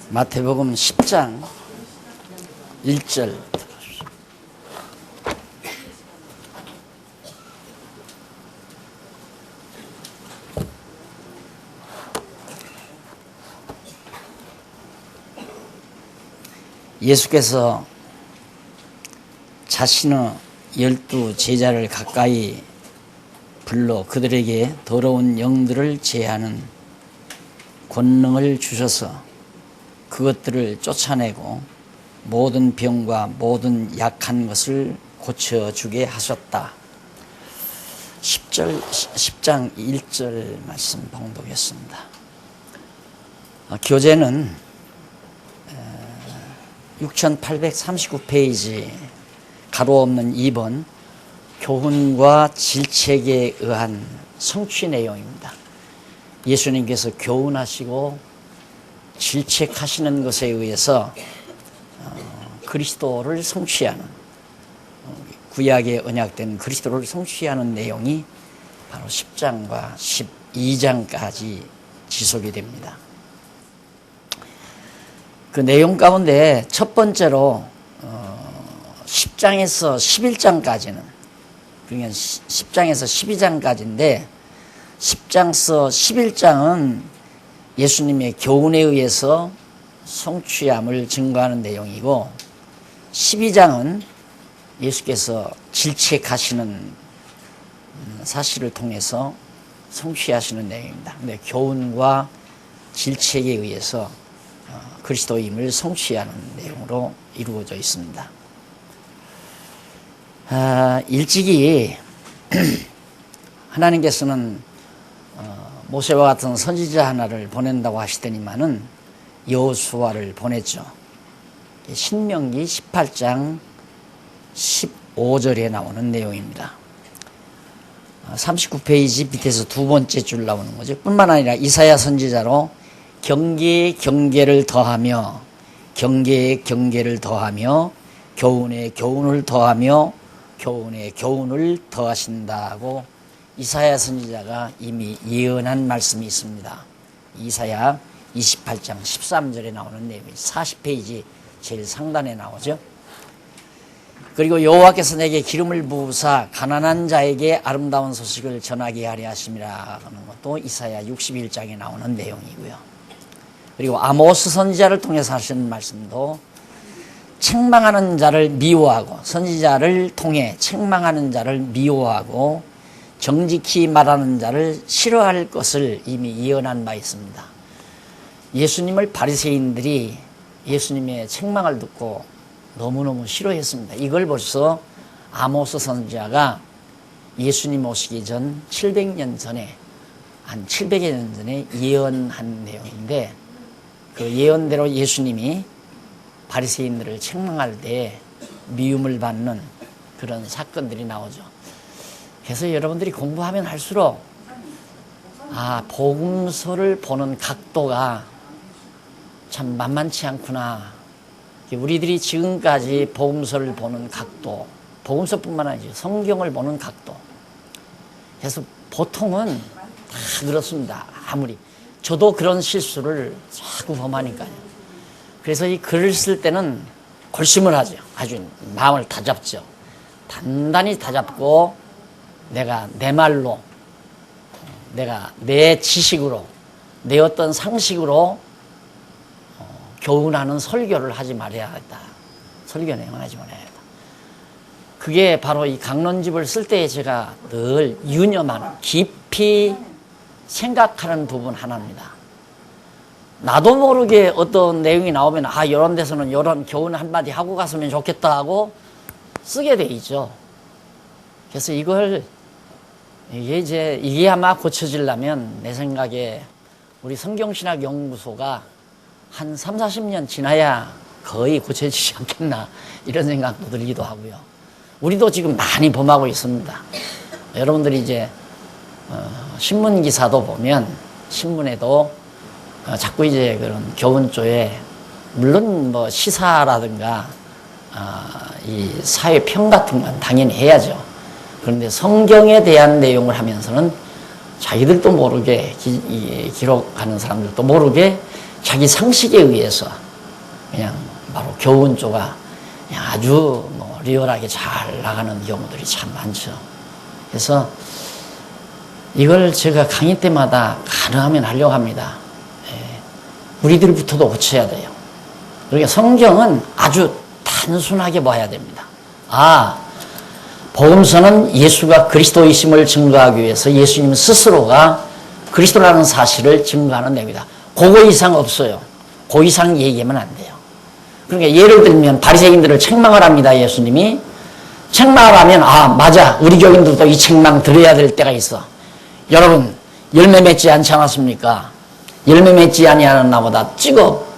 마태복음 10장 1절 들어주십시오. 예수께서 자신의 12 제자를 가까이 불러 그들에게 더러운 영들을 제하는 권능을 주셔서 그것들을 쫓아내고 모든 병과 모든 약한 것을 고쳐주게 하셨다. 10장 1절 말씀 봉독했습니다. 교재는 6839페이지 가로 없는 2번 교훈과 질책에 의한 성취 내용입니다. 예수님께서 교훈하시고 질책하시는 것에 의해서 그리스도를 성취하는, 구약에 언약된 그리스도를 성취하는 내용이 바로 10장과 12장까지 지속이 됩니다. 그 내용 가운데 첫 번째로 10장에서 11장까지는, 그러니까 10장에서 12장까지인데 10장에서 11장은 예수님의 교훈에 의해서 성취함을 증거하는 내용이고 12장은 예수께서 질책하시는 사실을 통해서 성취하시는 내용입니다. 근데 교훈과 질책에 의해서 그리스도임을 성취하는 내용으로 이루어져 있습니다. 일찍이 하나님께서는 모세와 같은 선지자 하나를 보낸다고 하시더니만은 여호수아를 보냈죠. 신명기 18장 15절에 나오는 내용입니다. 39페이지 밑에서 두 번째 줄 나오는 거죠. 뿐만 아니라 이사야 선지자로 경계에 경계를 더하며 경계에 경계를 더하며 교훈에 교훈을 더하며 교훈에 교훈을 더하신다고 이사야 선지자가 이미 예언한 말씀이 있습니다. 이사야 28장 13절에 나오는 내용이 40페이지 제일 상단에 나오죠. 그리고 여호와께서 내게 기름을 부으사 가난한 자에게 아름다운 소식을 전하게 하려 하심이라 하는 것도 이사야 61장에 나오는 내용이고요. 그리고 아모스 선지자를 통해서 하시는 말씀도 책망하는 자를 미워하고, 선지자를 통해 책망하는 자를 미워하고 정직히 말하는 자를 싫어할 것을 이미 예언한 바 있습니다. 예수님을 바리새인들이 예수님의 책망을 듣고 너무너무 싫어했습니다. 이걸 벌써 아모스 선지자가 예수님 오시기 전 700년 전에, 한 700여 년 전에 예언한 내용인데, 그 예언대로 예수님이 바리새인들을 책망할 때 미움을 받는 그런 사건들이 나오죠. 그래서 여러분들이 공부하면 할수록 복음서를 보는 각도가 참 만만치 않구나. 우리들이 지금까지 복음서를 보는 각도, 복음서뿐만 아니라 성경을 보는 각도. 그래서 보통은 다 그렇습니다. 아무리 저도 그런 실수를 자꾸 범하니까요. 그래서 이 글을 쓸 때는 골심을 하죠. 아주 마음을 다잡죠. 단단히 다잡고 내가 내 말로, 내가 내 지식으로, 내 어떤 상식으로 교훈하는 설교를 하지 말아야겠다. 설교 내용을 하지 말아야겠다. 그게 바로 이 강론집을 쓸 때 제가 늘 유념하는, 깊이 생각하는 부분 하나입니다. 나도 모르게 어떤 내용이 나오면 이런 데서는 이런 교훈 한마디 하고 갔으면 좋겠다 하고 쓰게 돼 있죠. 그래서 이게 아마 고쳐지려면 내 생각에 우리 성경신학연구소가 한 3, 40년 지나야 거의 고쳐지지 않겠나 이런 생각도 들기도 하고요. 우리도 지금 많이 범하고 있습니다. 여러분들이 이제 신문 기사도 보면 신문에도 자꾸 이제 그런 교훈조에 물론 뭐 시사라든가 이 사회평 같은 건 당연히 해야죠. 그런데 성경에 대한 내용을 하면서는 자기들도 모르게 기록하는 사람들도 모르게 자기 상식에 의해서 그냥 바로 교훈조가 그냥 아주 뭐 리얼하게 잘 나가는 경우들이 참 많죠. 그래서 이걸 제가 강의 때마다 가능하면 하려고 합니다. 우리들부터도 고쳐야 돼요. 그러니까 성경은 아주 단순하게 봐야 됩니다. 복음서는 예수가 그리스도이심을 증거하기 위해서 예수님 스스로가 그리스도라는 사실을 증거하는 내용이다. 그거 이상 없어요. 그 이상 얘기하면 안 돼요. 그러니까 예를 들면 바리새인들을 책망을 합니다. 예수님이 책망을 하면 맞아, 우리 교인들도 이 책망 들어야 될 때가 있어. 여러분 열매 맺지 않지 않았습니까? 열매 맺지 아니하는 나보다 찍어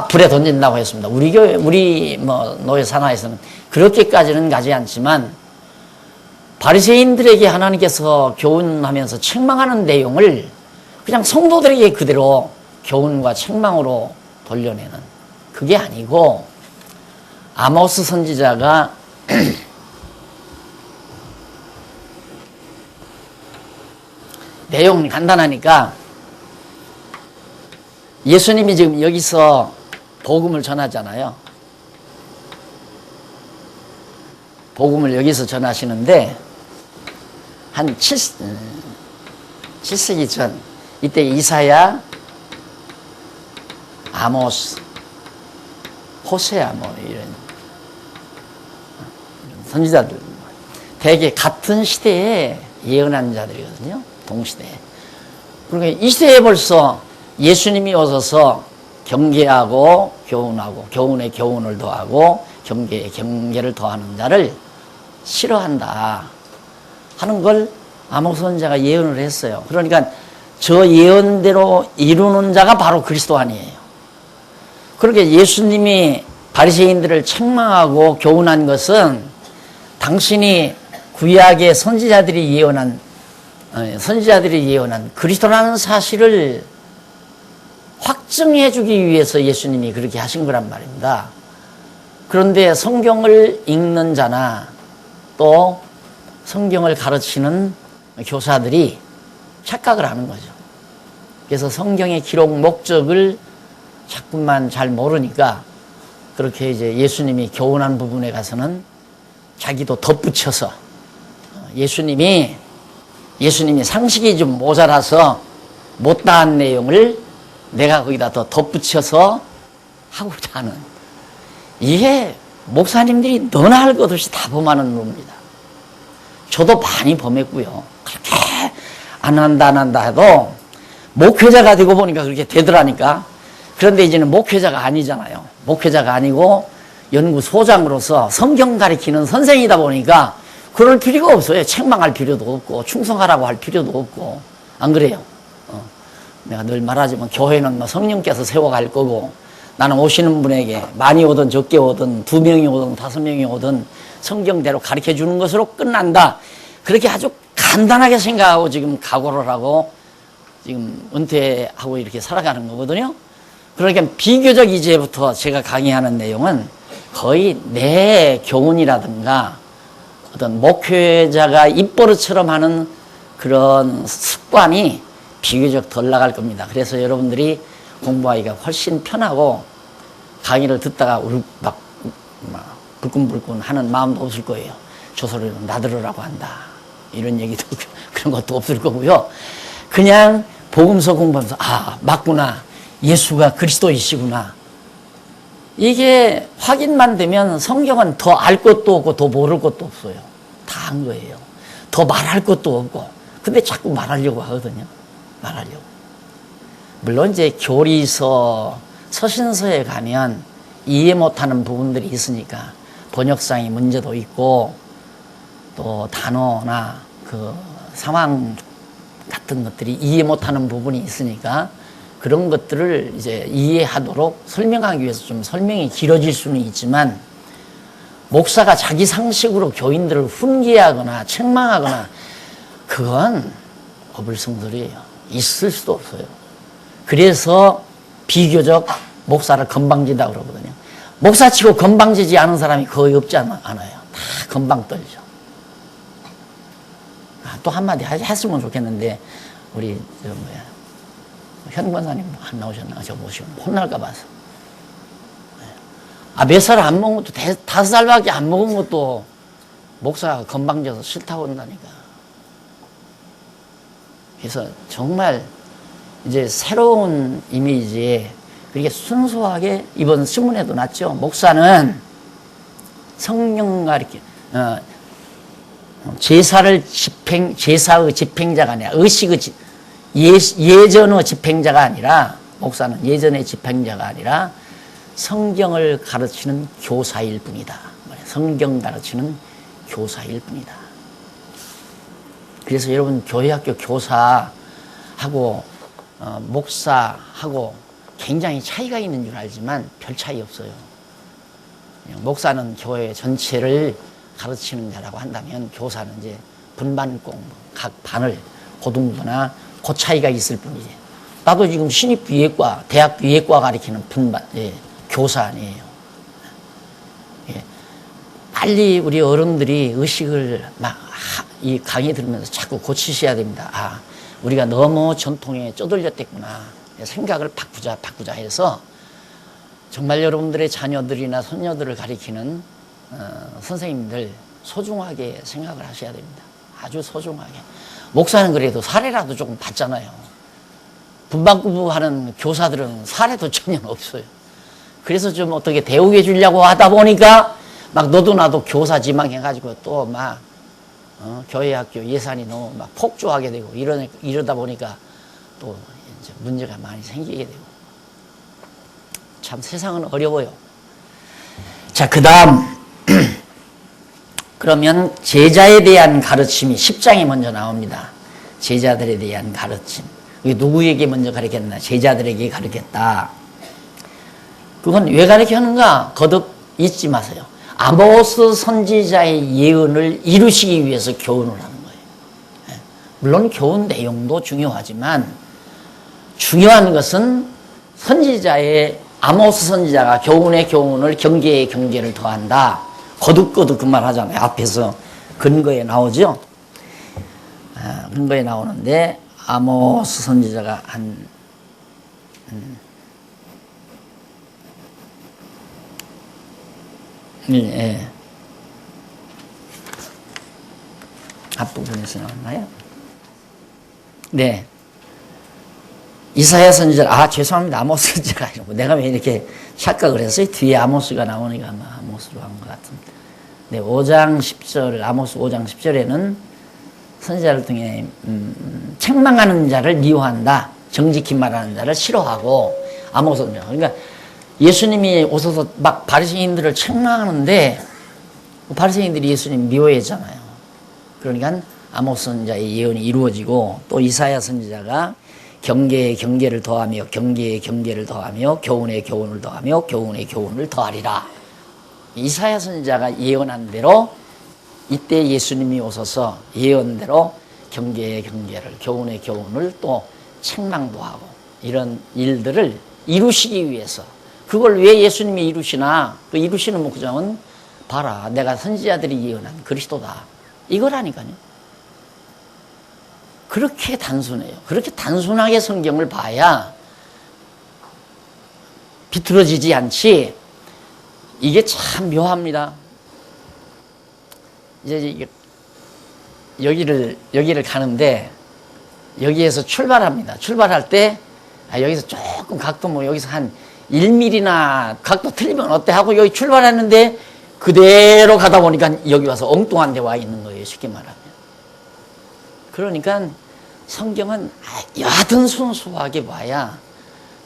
불에 던진다고 했습니다. 우리 교회 우리 노예 산하에서는 그렇게까지는 가지 않지만 바리새인들에게 하나님께서 교훈하면서 책망하는 내용을 그냥 성도들에게 그대로 교훈과 책망으로 돌려내는 그게 아니고 아모스 선지자가 내용이 간단하니까 예수님이 지금 여기서 복음을 전하잖아요. 복음을 여기서 전하시는데 한 7세기 전 이때 이사야, 아모스, 호세아 이런 선지자들 대개 같은 시대에 예언한 자들이거든요. 동시대에. 그러니까 이 시대에 벌써 예수님이 오셔서 경계하고 교훈하고 교훈에 교훈을 더하고 경계에 경계를 더하는 자를 싫어한다 하는 걸 아모스 선지자가 예언을 했어요. 그러니까 저 예언대로 이루는 자가 바로 그리스도 아니에요. 그렇게 예수님이 바리새인들을 책망하고 교훈한 것은 당신이 구약의 선지자들이 예언한 그리스도라는 사실을 확증해 주기 위해서 예수님이 그렇게 하신 거란 말입니다. 그런데 성경을 읽는 자나 또 성경을 가르치는 교사들이 착각을 하는 거죠. 그래서 성경의 기록 목적을 자꾸만 잘 모르니까 그렇게 이제 예수님이 교훈한 부분에 가서는 자기도 덧붙여서 예수님이 상식이 좀 모자라서 못다한 내용을 내가 거기다 더 덧붙여서 하고자 하는, 이게 목사님들이 너나 할 것 없이 다 범하는 겁니다. 저도 많이 범했고요. 그렇게 안 한다 해도 목회자가 되고 보니까 그렇게 되더라니까. 그런데 이제는 목회자가 아니잖아요. 목회자가 아니고 연구소장으로서 성경 가르치는 선생이다 보니까 그럴 필요가 없어요. 책망할 필요도 없고 충성하라고 할 필요도 없고. 안 그래요? 내가 늘 말하지만 교회는 성령께서 세워갈 거고, 나는 오시는 분에게 많이 오든 적게 오든 2명이 오든 5명이 오든 성경대로 가르쳐 주는 것으로 끝난다. 그렇게 아주 간단하게 생각하고 지금 각오를 하고 지금 은퇴하고 이렇게 살아가는 거거든요. 그러니까 비교적 이제부터 제가 강의하는 내용은 거의 내 교훈이라든가 어떤 목회자가 입버릇처럼 하는 그런 습관이 비교적 덜 나갈 겁니다. 그래서 여러분들이 공부하기가 훨씬 편하고 강의를 듣다가 막 불끈불끈 하는 마음도 없을 거예요. 저 소리는 나들으라고 한다, 이런 얘기도 그런 것도 없을 거고요. 그냥 복음서 공부하면서 맞구나, 예수가 그리스도이시구나, 이게 확인만 되면 성경은 더 알 것도 없고 더 모를 것도 없어요. 다 한 거예요. 더 말할 것도 없고. 근데 자꾸 말하려고 하거든요. 말하려고. 물론 이제 교리서, 서신서에 가면 이해 못하는 부분들이 있으니까 번역상의 문제도 있고 또 단어나 그 상황 같은 것들이 이해 못하는 부분이 있으니까 그런 것들을 이제 이해하도록 설명하기 위해서 좀 설명이 길어질 수는 있지만, 목사가 자기 상식으로 교인들을 훈계하거나 책망하거나 그건 어불성설이에요. 있을 수도 없어요. 그래서 비교적 목사를 건방지다 그러거든요. 목사치고 건방지지 않은 사람이 거의 없지 않아요. 다 건방 떨죠. 또 한마디 했으면 좋겠는데 우리 현권사님 안 나오셨나? 저 보시면 혼날까 봐서. 몇 살 안 먹은 것도 5살밖에 안 먹은 것도 목사가 건방져서 싫다고 한다니까. 그래서 정말 이제 새로운 이미지에 그렇게 순수하게 이번 신문에도 났죠. 목사는 성령 가리켜 제사의 집행자가 아니라 예전의 집행자가 아니라 목사는 예전의 집행자가 아니라 성경을 가르치는 교사일 뿐이다. 성경 가르치는 교사일 뿐이다. 그래서 여러분 교회학교 교사하고 목사하고 굉장히 차이가 있는 줄 알지만 별 차이 없어요. 목사는 교회 전체를 가르치는 자라고 한다면 교사는 이제 분반 공부, 각 반을 고등부나 그 차이가 있을 뿐이지. 나도 지금 신입비예과, 대학비예과 가르치는 분반, 교사 아니에요. 빨리 우리 어른들이 의식을 이 강의 들으면서 자꾸 고치셔야 됩니다. 우리가 너무 전통에 쪼들렸댔구나. 생각을 바꾸자 해서 정말 여러분들의 자녀들이나 손녀들을 가리키는 선생님들 소중하게 생각을 하셔야 됩니다. 아주 소중하게. 목사는 그래도 사례라도 조금 받잖아요. 분반구부하는 교사들은 사례도 전혀 없어요. 그래서 좀 어떻게 대우해 주려고 하다 보니까 막 너도 나도 교사 지망해가지고 또 막 교회 학교 예산이 너무 막 폭주하게 되고 이러다 보니까 또 이제 문제가 많이 생기게 되고 참 세상은 어려워요. 자, 그 다음 그러면 제자에 대한 가르침이 10장에 먼저 나옵니다. 제자들에 대한 가르침. 이게 누구에게 먼저 가르쳤나? 제자들에게 가르쳤다. 그건 왜 가르쳤는가? 거듭 잊지 마세요. 아모스 선지자의 예언을 이루시기 위해서 교훈을 하는 거예요. 물론 교훈 내용도 중요하지만 중요한 것은 선지자의 아모스 선지자가 교훈의 교훈을 경계의 경계를 더한다. 거듭거듭 그 말 하잖아요. 앞에서 근거에 나오죠. 근거에 나오는데 아모스 선지자가 한 앞부분에서 나왔나요? 네. 이사야 선지자, 죄송합니다. 아모스 선지자가 아니고 내가 왜 이렇게 착각을 했어요? 뒤에 아모스가 나오니까 아마 아모스로 한 것 같은데. 네, 5장 10절, 아모스 5장 10절에는 선지자를 통해 책망하는 자를 미워한다. 정직히 말하는 자를 싫어하고 아모스 선지자. 그러니까 예수님이 오셔서 막 바리새인들을 책망하는데 바리새인들이 예수님 미워했잖아요. 그러니까 아모스 선지자의 예언이 이루어지고 또 이사야 선지자가 경계에 경계를 더하며 경계에 경계를 더하며 교훈에 교훈을 더하며 교훈에 교훈을 더하리라. 이사야 선지자가 예언한 대로 이때 예수님이 오셔서 예언대로 경계에 경계를 교훈에 교훈을 또 책망도 하고 이런 일들을 이루시기 위해서 그걸 왜 예수님이 이루시나? 그 이루시는 목적은 봐라 내가 선지자들이 예언한 그리스도다. 이거라니까요. 그렇게 단순해요. 그렇게 단순하게 성경을 봐야 비틀어지지 않지. 이게 참 묘합니다. 이제 여기를 가는데 여기에서 출발합니다. 출발할 때 여기서 조금 각도 뭐 여기서 한 1mm나 각도 틀리면 어때 하고 여기 출발했는데 그대로 가다 보니까 여기 와서 엉뚱한 데 와 있는 거예요. 쉽게 말하면. 그러니까 성경은 여하튼 순수하게 봐야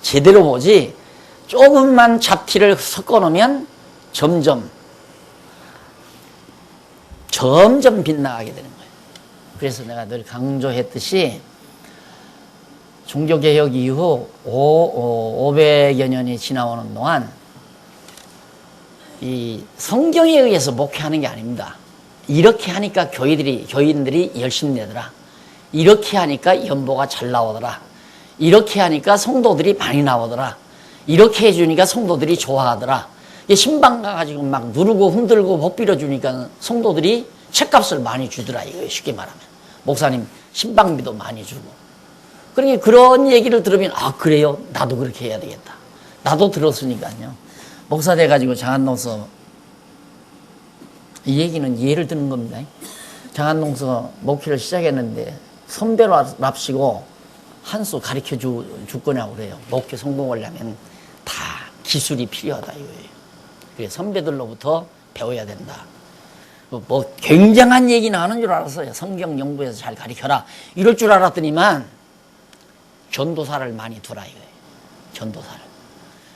제대로 보지 조금만 잡티를 섞어 놓으면 점점 빗나가게 되는 거예요. 그래서 내가 늘 강조했듯이 종교개혁 이후 500여 년이 지나오는 동안 이 성경에 의해서 목회하는 게 아닙니다. 이렇게 하니까 교인들이 열심히 내더라. 이렇게 하니까 연보가 잘 나오더라. 이렇게 하니까 성도들이 많이 나오더라. 이렇게 해주니까 성도들이 좋아하더라. 신방 가가지고 막 누르고 흔들고 복 빌어주니까 성도들이 책값을 많이 주더라. 이거예요. 쉽게 말하면. 목사님 신방비도 많이 주고. 그러니까 그런 얘기를 들으면 아 그래요? 나도 그렇게 해야 되겠다. 나도 들었으니까요. 목사 돼가지고 장안동서 이 얘기는 예를 드는 겁니다. 장안동서 목회를 시작했는데 선배랍시고 한 수 가르쳐 줄 거냐고 그래요. 목회 성공하려면 다 기술이 필요하다 이거예요. 그래서 선배들로부터 배워야 된다. 뭐 굉장한 얘기는 하는 줄 알았어요. 성경 연구해서 잘 가르쳐라 이럴 줄 알았더니만 전도사를 많이 두라 이거예요.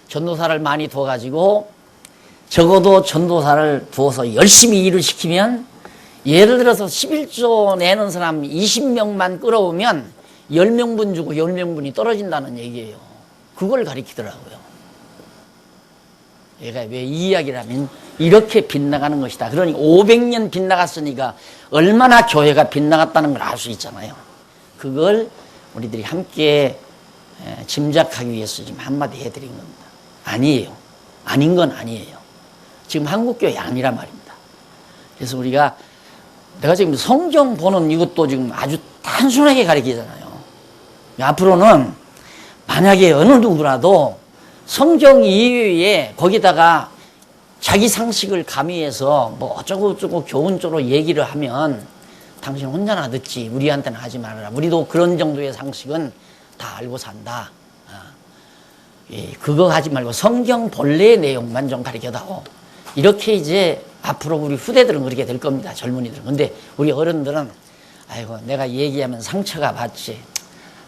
전도사를 많이 둬가지고 적어도 전도사를 두어서 열심히 일을 시키면 예를 들어서 11조 내는 사람 20명만 끌어오면 10명분 주고 10명분이 떨어진다는 얘기예요. 그걸 가르치더라고요. 얘가 왜 이 이야기를 하면 이렇게 빗나가는 것이다. 그러니 500년 빗나갔으니까 얼마나 교회가 빗나갔다는 걸 알 수 있잖아요. 그걸 우리들이 함께 짐작하기 위해서 지금 한마디 해드린 겁니다. 아니에요. 아닌 건 아니에요. 지금 한국교회 아니란 말입니다. 그래서 내가 지금 성경 보는 이것도 지금 아주 단순하게 가르치잖아요. 앞으로는 만약에 어느 누구라도 성경 이외에 거기다가 자기 상식을 가미해서 뭐 어쩌고저쩌고 교훈적으로 얘기를 하면 당신 혼자나 듣지 우리한테는 하지 말아라. 우리도 그런 정도의 상식은 다 알고 산다. 그거 하지 말고 성경 본래의 내용만 좀 가르쳐다오. 이렇게 이제 앞으로 우리 후대들은 그렇게 될 겁니다. 젊은이들은. 근데 우리 어른들은 아이고 내가 얘기하면 상처가 받지.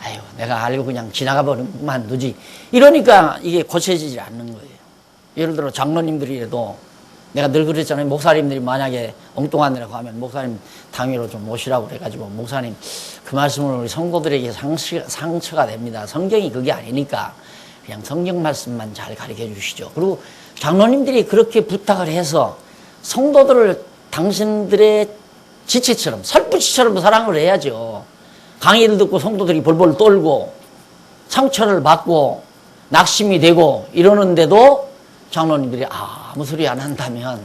아이고 내가 알고 그냥 지나가 버리면 두지. 이러니까 이게 고쳐지지 않는 거예요. 예를 들어 장로님들이라도 내가 늘 그랬잖아요. 목사님들이 만약에 엉뚱한 데라고 하면 목사님 당회로 좀 모시라고 그래가지고 목사님 그 말씀은 우리 성도들에게 상처가 됩니다. 성경이 그게 아니니까 그냥 성경 말씀만 잘 가르쳐 주시죠. 그리고 장로님들이 그렇게 부탁을 해서 성도들을 당신들의 지체처럼 살부치처럼 사랑을 해야죠. 강의를 듣고 성도들이 벌벌 떨고 상처를 받고 낙심이 되고 이러는데도 장로님들이 아무 소리 안 한다면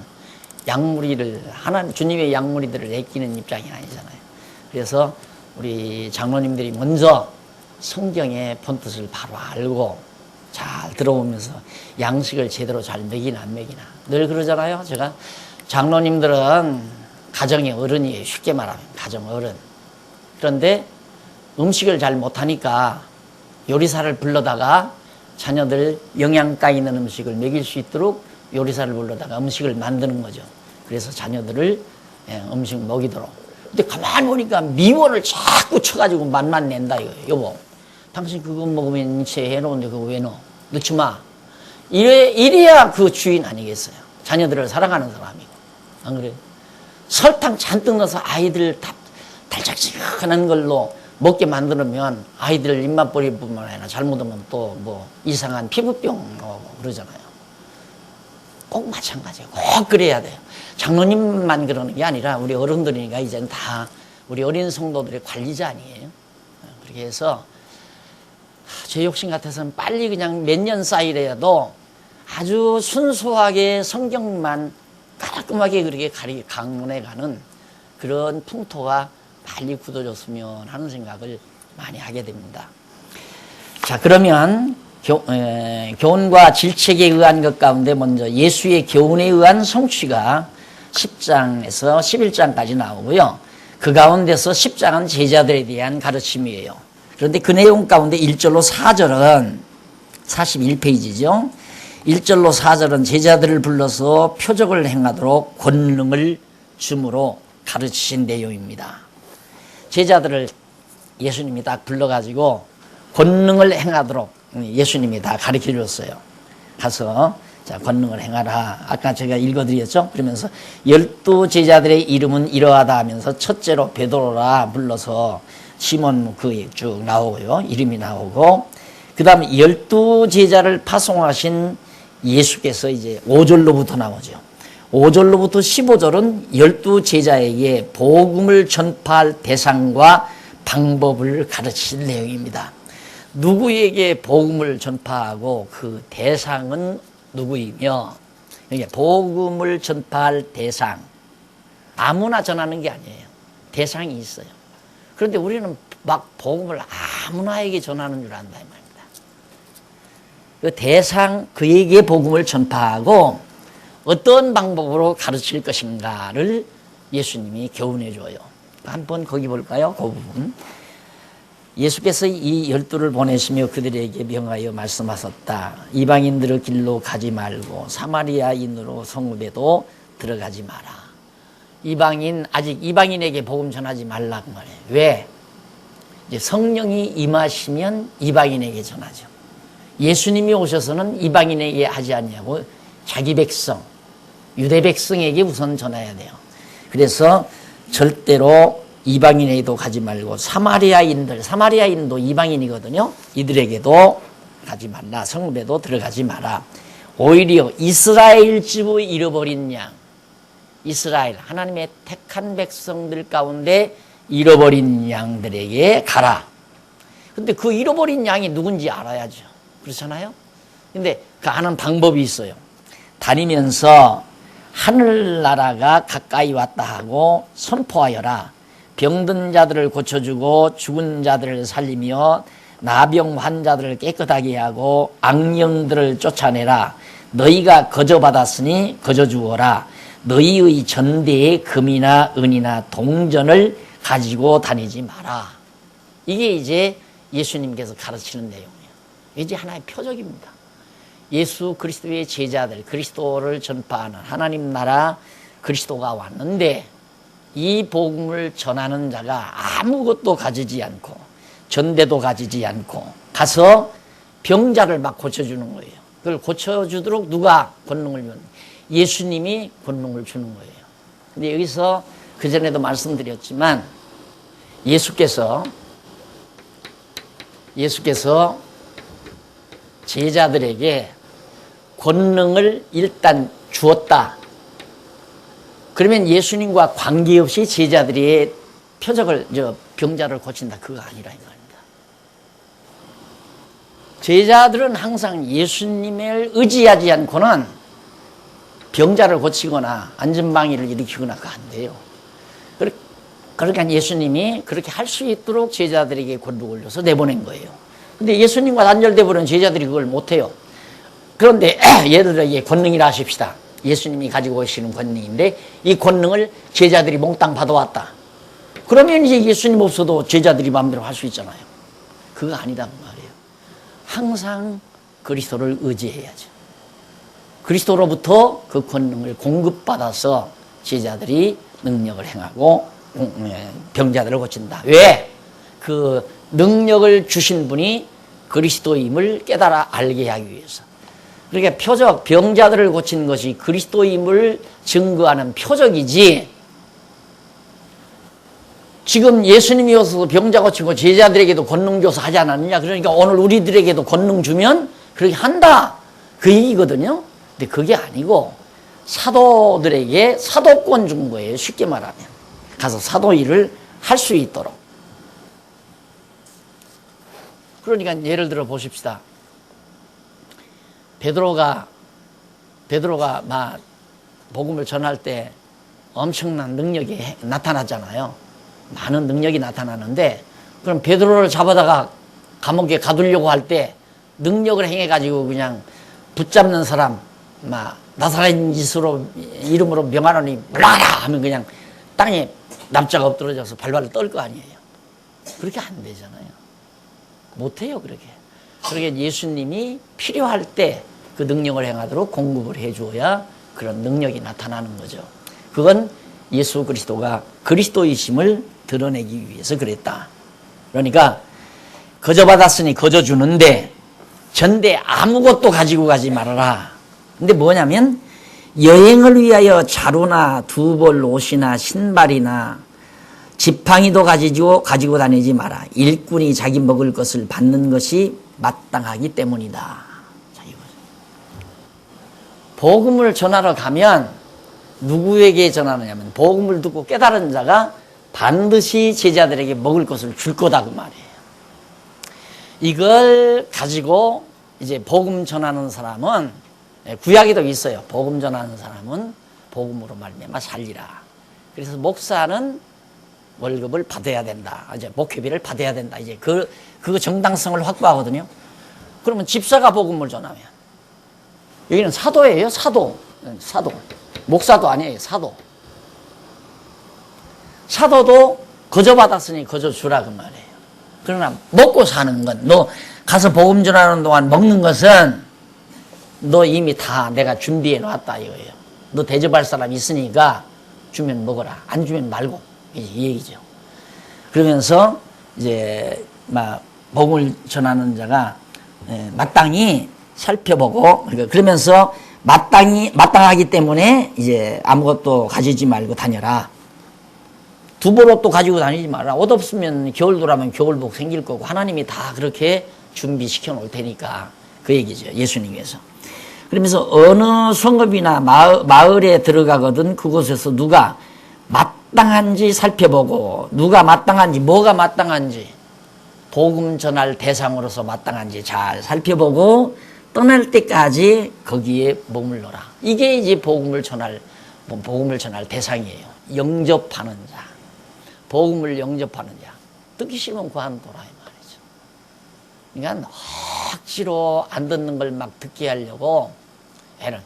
하나님 주님의 양무리들을 애끼는 입장이 아니잖아요. 그래서 우리 장로님들이 먼저 성경의 본뜻을 바로 알고 잘 들어오면서 양식을 제대로 잘 먹이나 안 먹이나 늘 그러잖아요. 제가 장로님들은 가정의 어른이에요. 쉽게 말하면 가정 어른. 그런데 음식을 잘 못하니까 요리사를 불러다가 자녀들 영양가 있는 음식을 먹일 수 있도록 요리사를 불러다가 음식을 만드는 거죠. 그래서 자녀들을 음식 먹이도록. 근데 가만히 보니까 미원을 자꾸 쳐가지고 맛만 낸다 이거예요. 여보, 당신 그거 먹으면 인체 해놓은데 그거 왜 넣어? 넣지 마. 이래야 그 주인 아니겠어요. 자녀들을 사랑하는 사람이고. 안 그래요? 설탕 잔뜩 넣어서 아이들 달짝지근한 걸로 먹게 만들면 아이들 입맛 버릴 뿐만 아니라 잘못하면 또 뭐 이상한 피부병 그러잖아요. 꼭 마찬가지예요. 꼭 그래야 돼요. 장로님만 그러는 게 아니라 우리 어른들이니까 이제는 다 우리 어린 성도들의 관리자 아니에요. 그렇게 해서 제 욕심 같아서는 빨리 그냥 몇 년 사이라도 아주 순수하게 성경만 깔끔하게 그렇게 강론해가는 그런 풍토가 빨리 굳어졌으면 하는 생각을 많이 하게 됩니다. 자, 그러면 교훈과 질책에 의한 것 가운데 먼저 예수의 교훈에 의한 성취가 10장에서 11장까지 나오고요. 그 가운데서 10장은 제자들에 대한 가르침이에요. 그런데 그 내용 가운데 1절로 4절은 41페이지죠. 1절로 4절은 제자들을 불러서 표적을 행하도록 권능을 줌으로 가르치신 내용입니다. 제자들을 예수님이 딱 불러가지고 권능을 행하도록 예수님이 다 가르쳐 줬어요. 가서 자 권능을 행하라. 아까 제가 읽어드렸죠. 그러면서 12 제자들의 이름은 이러하다 하면서 첫째로 베드로라 불러서 시몬 그 쭉 나오고요. 이름이 나오고 그 다음에 12 제자를 파송하신 예수께서 이제 5절로부터 나오죠. 5절로부터 15절은 12 제자에게 복음을 전파할 대상과 방법을 가르치신 내용입니다. 누구에게 복음을 전파하고 그 대상은 누구이며 복음을 전파할 대상 아무나 전하는 게 아니에요. 대상이 있어요. 그런데 우리는 막 복음을 아무나에게 전하는 줄 안다 이 말입니다. 그 대상 그에게 복음을 전파하고 어떤 방법으로 가르칠 것인가를 예수님이 교훈해 줘요. 한번 거기 볼까요? 그 부분. 예수께서 이 12를 보내시며 그들에게 명하여 말씀하셨다. 이방인들의 길로 가지 말고 사마리아인으로 성읍에도 들어가지 마라. 아직 이방인에게 복음 전하지 말라고 말해요. 왜? 이제 성령이 임하시면 이방인에게 전하죠. 예수님이 오셔서는 이방인에게 하지 아니하고 자기 백성, 유대 백성에게 우선 전해야 돼요. 그래서 절대로 이방인에게도 가지 말고 사마리아인도 이방인이거든요. 이들에게도 가지 말라. 성읍에도 들어가지 마라. 오히려 이스라엘 집의 잃어버린 양, 이스라엘 하나님의 택한 백성들 가운데 잃어버린 양들에게 가라. 근데 그 잃어버린 양이 누군지 알아야죠. 그렇잖아요. 근데 그 아는 방법이 있어요. 다니면서 하늘나라가 가까이 왔다 하고 선포하여라. 병든 자들을 고쳐주고 죽은 자들을 살리며 나병 환자들을 깨끗하게 하고 악령들을 쫓아내라. 너희가 거저받았으니 거저주어라. 너희의 전대에 금이나 은이나 동전을 가지고 다니지 마라. 이게 이제 예수님께서 가르치는 내용이에요. 이제 하나의 표적입니다. 예수 그리스도의 제자들, 그리스도를 전파하는 하나님 나라 그리스도가 왔는데 이 복음을 전하는 자가 아무것도 가지지 않고 전대도 가지지 않고 가서 병자를 막 고쳐주는 거예요. 그걸 고쳐주도록 누가 권능을 주는? 예수님이 권능을 주는 거예요. 근데 여기서 그전에도 말씀드렸지만 예수께서 제자들에게 권능을 일단 주었다. 그러면 예수님과 관계없이 제자들이 병자를 고친다. 그거 아니라 이 말입니다. 제자들은 항상 예수님을 의지하지 않고는 병자를 고치거나 안전방위를 일으키거나 그거 안 돼요. 그러니까 예수님이 그렇게 할 수 있도록 제자들에게 권능을 줘서 내보낸 거예요. 근데 예수님과 단절돼 버린 제자들이 그걸 못해요. 그런데 예를 들어 이게 권능이라 하십시다. 예수님이 가지고 오시는 권능인데 이 권능을 제자들이 몽땅 받아왔다. 그러면 이제 예수님 없어도 제자들이 마음대로 할 수 있잖아요. 그거 아니단 말이에요. 항상 그리스도를 의지해야죠. 그리스도로부터 그 권능을 공급받아서 제자들이 능력을 행하고 병자들을 고친다. 왜? 그 능력을 주신 분이 그리스도임을 깨달아 알게 하기 위해서. 그러니까 표적, 병자들을 고친 것이 그리스도임을 증거하는 표적이지, 지금 예수님이 오셔서 병자 고치고 제자들에게도 권능 줘서 하지 않았느냐. 그러니까 오늘 우리들에게도 권능 주면 그렇게 한다. 그 얘기거든요. 근데 그게 아니고 사도들에게 사도권 준 거예요. 쉽게 말하면. 가서 사도 일을 할 수 있도록. 그러니까 예를 들어 보십시다. 베드로가 막 복음을 전할 때 엄청난 능력이 나타났잖아요. 많은 능력이 나타나는데, 그럼 베드로를 잡아다가 감옥에 가두려고 할 때 능력을 행해가지고 그냥 붙잡는 사람, 막 나사렛 짓으로 이름으로 명하노니 물러가라 하면 그냥 땅에 납자가 엎드러져서 발발을 떨 거 아니에요. 그렇게 안 되잖아요. 못해요, 그렇게. 그러게 예수님이 필요할 때 그 능력을 행하도록 공급을 해줘야 그런 능력이 나타나는 거죠. 그건 예수 그리스도가 그리스도이심을 드러내기 위해서 그랬다. 그러니까 거저받았으니 거저주는데 전대 아무것도 가지고 가지 말아라. 근데 뭐냐면 여행을 위하여 자루나 두벌 옷이나 신발이나 지팡이도 가지고 다니지 마라. 일꾼이 자기 먹을 것을 받는 것이 마땅하기 때문이다. 자, 이거죠. 복음을 전하러 가면 누구에게 전하느냐면 복음을 듣고 깨달은 자가 반드시 제자들에게 먹을 것을 줄 거다 그 말이에요. 이걸 가지고 이제 복음 전하는 사람은, 구약에도 있어요. 복음 전하는 사람은 복음으로 말미암아 살리라. 그래서 목사는 월급을 받아야 된다. 이제 목회비를 받아야 된다. 이제 그 정당성을 확보하거든요. 그러면 집사가 복음을 전하면 여기는 사도예요. 사도. 목사도 아니에요. 사도. 사도도 거저 받았으니 거저 주라 그 말이에요. 그러나 먹고 사는 건, 너 가서 복음 전하는 동안 먹는 것은 너 이미 다 내가 준비해 놨다 이거예요. 너 대접할 사람 있으니까 주면 먹어라. 안 주면 말고. 이 얘기죠. 그러면서 이제 막 복음을 전하는 자가 마땅히 살펴보고, 그러면서 마땅하기 때문에 이제 아무것도 가지지 말고 다녀라. 두벌옷도 가지고 다니지 마라. 옷 없으면 겨울도라면 겨울복 생길 거고 하나님이 다 그렇게 준비시켜 놓을 테니까 그 얘기죠. 예수님께서. 그러면서 어느 성읍이나 마을에 들어가거든 그곳에서 누가 마땅한지 살펴보고, 누가 마땅한지, 뭐가 마땅한지, 복음 전할 대상으로서 마땅한지 잘 살펴보고 떠날 때까지 거기에 머물러라. 이게 이제 복음을 전할 대상이에요. 영접하는 자. 복음을 영접하는 자. 듣기 싫으면 그만둬라 이 말이죠. 그러니까 억지로 안 듣는 걸 막 듣게 하려고 애는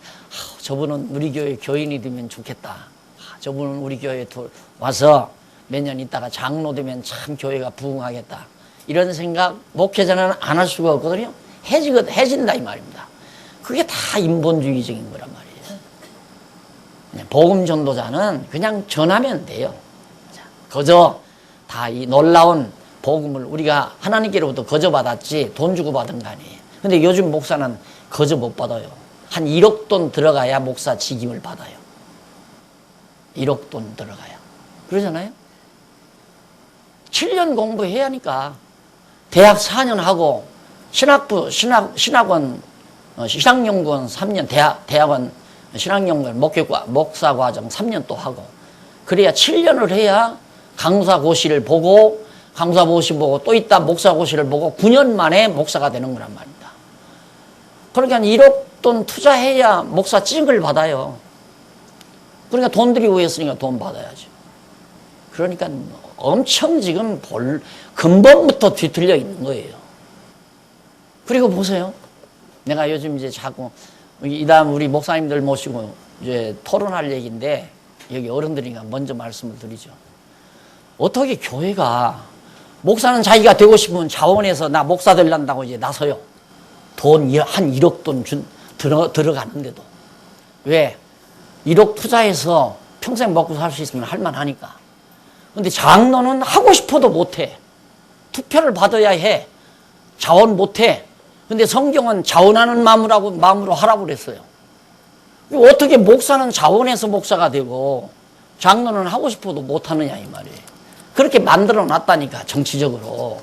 저분은 우리 교회 교인이 되면 좋겠다. 저분은 우리 교회에 와서 몇 년 있다가 장로 되면 참 교회가 부흥하겠다. 이런 생각 목회자는 안 할 수가 없거든요. 해진다 이 말입니다. 그게 다 인본주의적인 거란 말이에요. 복음 전도자는 그냥 전하면 돼요. 거저 다 이 놀라운 복음을 우리가 하나님께로부터 거저 받았지 돈 주고 받은 거 아니에요. 근데 요즘 목사는 거저 못 받아요. 한 1억 돈 들어가야 목사 직임을 받아요. 1억 돈 들어가요. 그러잖아요. 7년 공부해야 하니까 대학 4년 하고 신학원 신학연구원 3년, 대학원 신학연구원 목사과정 3년 또 하고, 그래야 7년을 해야 강사고시를 보고, 강사고시 보고 또 있다 목사고시를 보고 9년 만에 목사가 되는 거란 말입니다. 그러니까 1억 돈 투자해야 목사 찡을 받아요. 그러니까 돈 들이고 했으니까 돈 받아야죠. 그러니까 엄청 지금 근본부터 뒤틀려 있는 거예요. 그리고 보세요. 내가 요즘 이제 자꾸 이다음 우리 목사님들 모시고 이제 토론할 얘기인데, 여기 어른들이니까 먼저 말씀을 드리죠. 어떻게 교회가, 목사는 자기가 되고 싶으면 자원해서 나 목사 되려고 이제 나서요. 돈 한 1억 돈 들어가는데도. 왜? 1억 투자해서 평생 먹고 살 수 있으면 할만하니까. 근데 장로는 하고 싶어도 못해. 투표를 받아야 해. 자원 못해. 근데 성경은 자원하는 마음으로 하라고 그랬어요. 어떻게 목사는 자원해서 목사가 되고 장로는 하고 싶어도 못하느냐 이 말이에요. 그렇게 만들어 놨다니까. 정치적으로.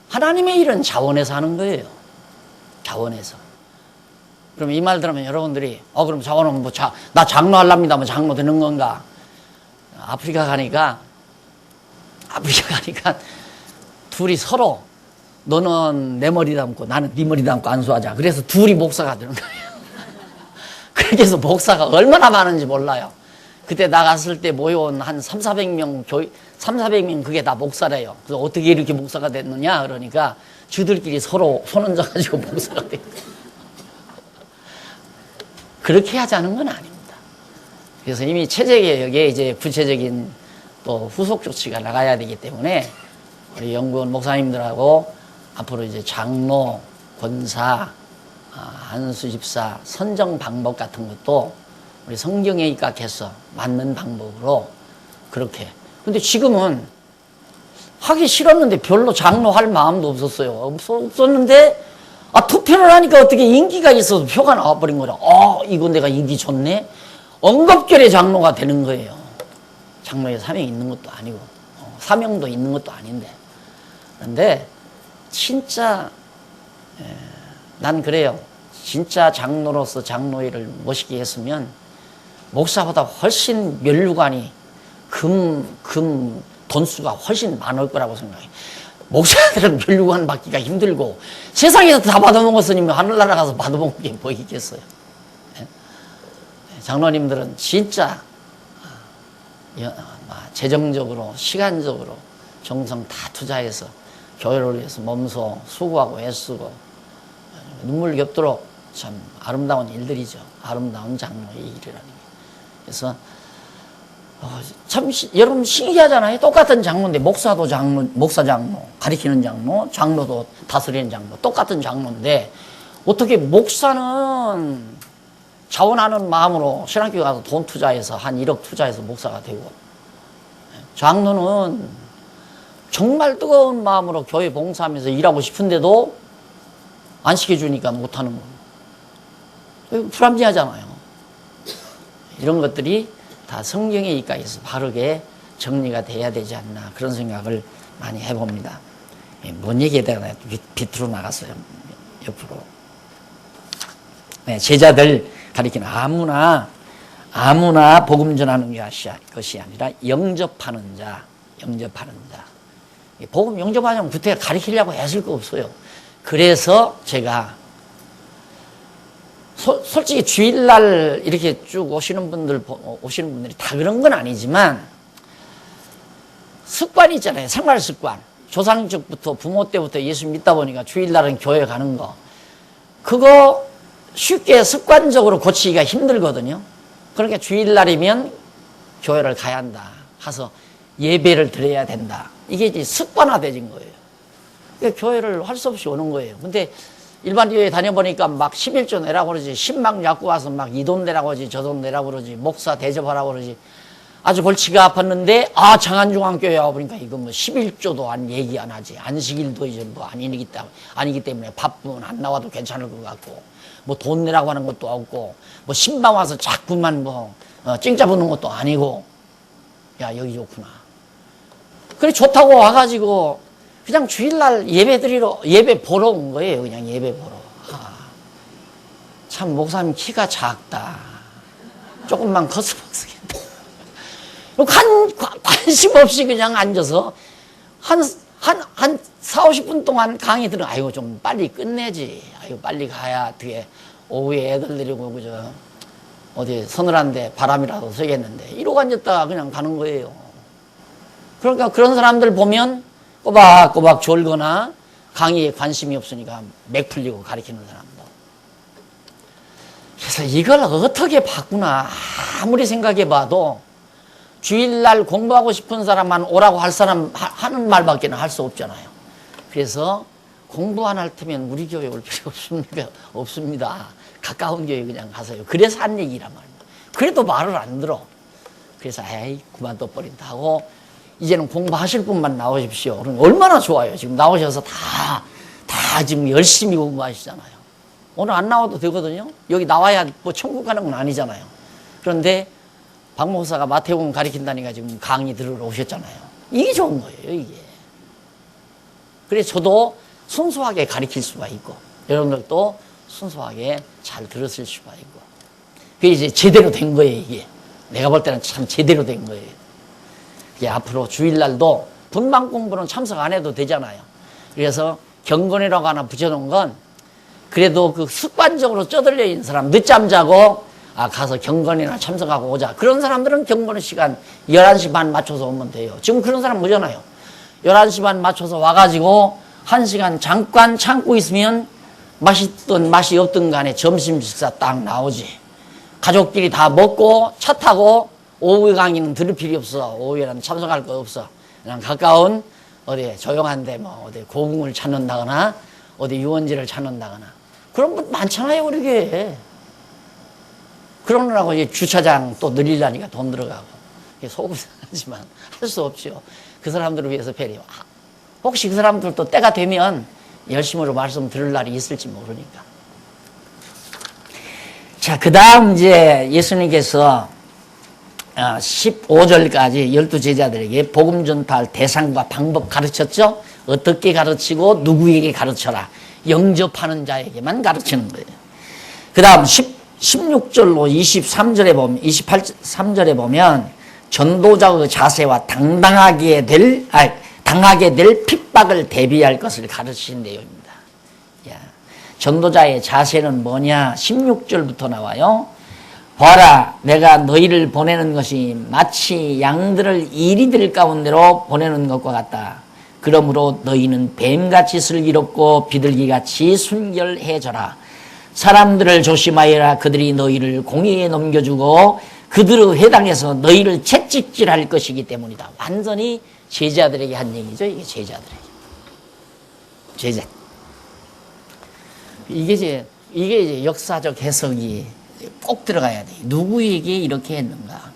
하나님의 일은 자원해서 하는 거예요. 자원해서. 그럼 이 말 들으면 여러분들이 그럼 자원하면 나 장로 하랍니다. 뭐 장로 되는 건가? 아프리카 가니까 둘이 서로, 너는 내 머리 담고 나는 네 머리 담고 안수하자. 그래서 둘이 목사가 되는 거예요. 그렇게 해서 목사가 얼마나 많은지 몰라요. 그때 나갔을 때 모여온 한 3,400명 그게 다 목사래요. 그래서 어떻게 이렇게 목사가 됐느냐 그러니까 저들끼리 서로 손 얹어가지고 목사가 됐어요. 그렇게 하자는 건 아닙니다. 그래서 이미 체제개혁에 이제 구체적인 또 후속 조치가 나가야 되기 때문에 우리 연구원 목사님들하고 앞으로 이제 장로, 권사, 한수집사 선정 방법 같은 것도 우리 성경에 입각해서 맞는 방법으로 그렇게. 근데 지금은 하기 싫었는데 별로 장로할 마음도 없었는데 투표를 하니까 어떻게 인기가 있어서 표가 나와버린 거라. 이거 내가 인기 좋네. 엉겁결에 장로가 되는 거예요. 장로에 사명이 있는 것도 아니고 사명도 있는 것도 아닌데. 그런데 진짜 난 그래요. 진짜 장로로서 장로일을 멋있게 했으면 목사보다 훨씬 면류관이 돈수가 훨씬 많을 거라고 생각해요. 목사들은 면류관 받기가 힘들고 세상에서 다 받아먹었으니 하늘나라 가서 받아먹은 게 뭐 있겠어요. 장로님들은 진짜 재정적으로, 시간적으로 정성 다 투자해서 교회를 위해서 몸소 수고하고 애쓰고 눈물 겹도록 참 아름다운 일들이죠. 아름다운 장로의 일이라는 게. 그래서 참 여러분 신기하잖아요. 똑같은 장로인데 목사도 장로, 목사 장로, 가리키는 장로, 장로도 다스리는 장로, 똑같은 장로인데 어떻게 목사는 자원하는 마음으로 신학교에 가서 돈 투자해서 한 1억 투자해서 목사가 되고, 장로는 정말 뜨거운 마음으로 교회 봉사하면서 일하고 싶은데도 안 시켜주니까 못하는 거예요. 불합리하잖아요. 이런 것들이 다 성경에 입각해서 바르게 정리가 돼야 되지 않나, 그런 생각을 많이 해봅니다. 뭔 얘기에다가 비틀어 나갔어요. 옆으로. 네, 제자들 가리키는 아무나 복음 전하는 것이 아니라 영접하는 자. 복음 영접하려면 그때 가리키려고 했을 거 없어요. 그래서 제가 솔직히 주일날 이렇게 쭉 오시는 분들이 다 그런 건 아니지만 습관이 있잖아요. 생활 습관. 조상적부터 부모 때부터 예수 믿다 보니까 주일날은 교회 가는 거. 그거 쉽게 습관적으로 고치기가 힘들거든요. 그러니까 주일날이면 교회를 가야 한다. 가서 예배를 드려야 된다. 이게 이제 습관화되진 거예요. 그러니까 교회를 할 수 없이 오는 거예요. 근데 일반 교회 다녀보니까 막 11조 내라고 그러지, 10막 약 와서 막 이 돈 내라고 그러지, 저 돈 내라고 그러지, 목사 대접하라고 그러지. 아주 골치가 아팠는데, 장안중앙교회 와보니까 이거 뭐 11조도 얘기 안 하지. 안식일도 이제 뭐 아니기 때문에 바쁘면 안 나와도 괜찮을 것 같고, 뭐 돈 내라고 하는 것도 없고, 뭐 신방 와서 자꾸만 찡짜 부는 것도 아니고, 야, 여기 좋구나. 그래, 좋다고 와가지고, 그냥 주일날 예배 보러 온 거예요. 그냥 예배 보러. 참, 목사님 키가 작다. 조금만 컸으면 좋겠다. 관심 없이 그냥 앉아서 한 4, 50분 동안 강의 들은, 아이고, 좀 빨리 끝내지. 아이고, 빨리 가야 어떻게 오후에 애들 데리고, 그저, 어디 서늘한데 바람이라도 쐬겠는데. 이러고 앉았다가 그냥 가는 거예요. 그러니까 그런 사람들 보면 꼬박꼬박 졸거나 강의에 관심이 없으니까 맥 풀리고 가르치는 사람도. 그래서 이걸 어떻게 바꾸나 아무리 생각해봐도 주일날 공부하고 싶은 사람만 오라고 하는 말밖에 할 수 없잖아요. 그래서 공부 안 할 테면 우리 교회 올 필요 없습니다. 가까운 교회 그냥 가세요. 그래서 한 얘기란 말입니다. 그래도 말을 안 들어. 그래서 에이 그만둬버린다 하고 이제는 공부하실 분만 나오십시오. 그럼 얼마나 좋아요. 지금 나오셔서 다 지금 열심히 공부하시잖아요. 오늘 안 나와도 되거든요. 여기 나와야 뭐 천국 가는 건 아니잖아요. 그런데 박 목사가 마태복음 가르친다니까 지금 강의 들으러 오셨잖아요. 이게 좋은 거예요, 이게. 그래서 저도 순수하게 가르칠 수가 있고, 여러분들도 순수하게 잘 들었을 수가 있고. 그게 이제 제대로 된 거예요, 이게. 내가 볼 때는 참 제대로 된 거예요. 이게 앞으로 주일날도 분방 공부는 참석 안 해도 되잖아요. 그래서 경건이라고 하나 붙여놓은 건 그래도 그 습관적으로 쩌들려 있는 사람, 늦잠 자고 가서 경건이나 참석하고 오자. 그런 사람들은 경건 시간 11시 반 맞춰서 오면 돼요. 지금 그런 사람 오잖아요. 11시 반 맞춰서 와가지고 1시간 잠깐 참고 있으면 맛있든 맛이 없든 간에 점심 식사 딱 나오지. 가족끼리 다 먹고 차 타고 오후 강의는 들을 필요 없어. 오후에는 참석할 거 없어. 그냥 가까운 어디 조용한데 뭐 어디 고궁을 찾는다거나 어디 유원지를 찾는다거나 그런 분 많잖아요, 우리 교회에. 그러느라고 이제 주차장 또 늘리려니까 돈 들어가고. 속은 상하지만 할 수 없죠. 그 사람들을 위해서 배려. 혹시 그 사람들도 때가 되면 열심으로 말씀 들을 날이 있을지 모르니까. 자, 그 다음 이제 예수님께서 15절까지 12제자들에게 복음 전파할 대상과 방법 가르쳤죠. 어떻게 가르치고 누구에게 가르쳐라. 영접하는 자에게만 가르치는 거예요. 그 다음 16절로 23절에 보면 전도자의 자세와 당하게 될 핍박을 대비할 것을 가르치는 내용입니다. 전도자의 자세는 뭐냐? 16절부터 나와요. 봐라, 내가 너희를 보내는 것이 마치 양들을 이리들 가운데로 보내는 것과 같다. 그러므로 너희는 뱀같이 슬기롭고 비둘기같이 순결해져라. 사람들을 조심하여라. 그들이 너희를 공의에 넘겨주고 그들의 회당에서 너희를 채찍질할 것이기 때문이다. 완전히 제자들에게 한 얘기죠. 이게 제자들에게. 제자. 이게 이제 역사적 해석이 꼭 들어가야 돼. 누구에게 이렇게 했는가?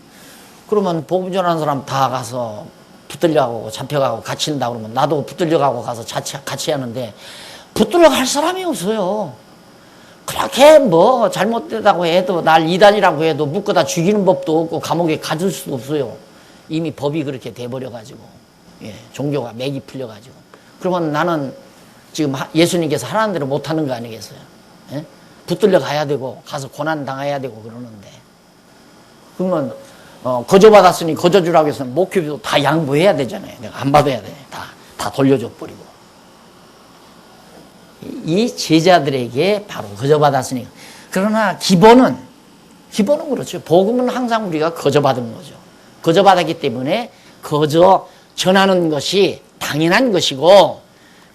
그러면 복음 전하는 사람 다 가서 붙들려가고 잡혀가고 갇힌다 그러면 나도 붙들려가고 가서 같이 하는데 붙들려갈 사람이 없어요. 그렇게 뭐 잘못되다고 해도 날 이단이라고 해도 묶어다 죽이는 법도 없고 감옥에 가둘 수도 없어요. 이미 법이 그렇게 돼버려가지고 종교가 맥이 풀려가지고. 그러면 나는 지금 예수님께서 하라는 대로 못하는 거 아니겠어요? 예? 붙들려 가야 되고 가서 고난 당해야 되고 그러는데 그러면 거저받았으니 거저주라고 해서 목표비도 다 양보해야 되잖아요. 내가 안 받아야 돼. 다 돌려줘 버리고. 이 제자들에게 바로 거저받았으니. 그러나 기본은 그렇죠. 복음은 항상 우리가 거저받은 거죠. 거저받았기 때문에 거저 전하는 것이 당연한 것이고,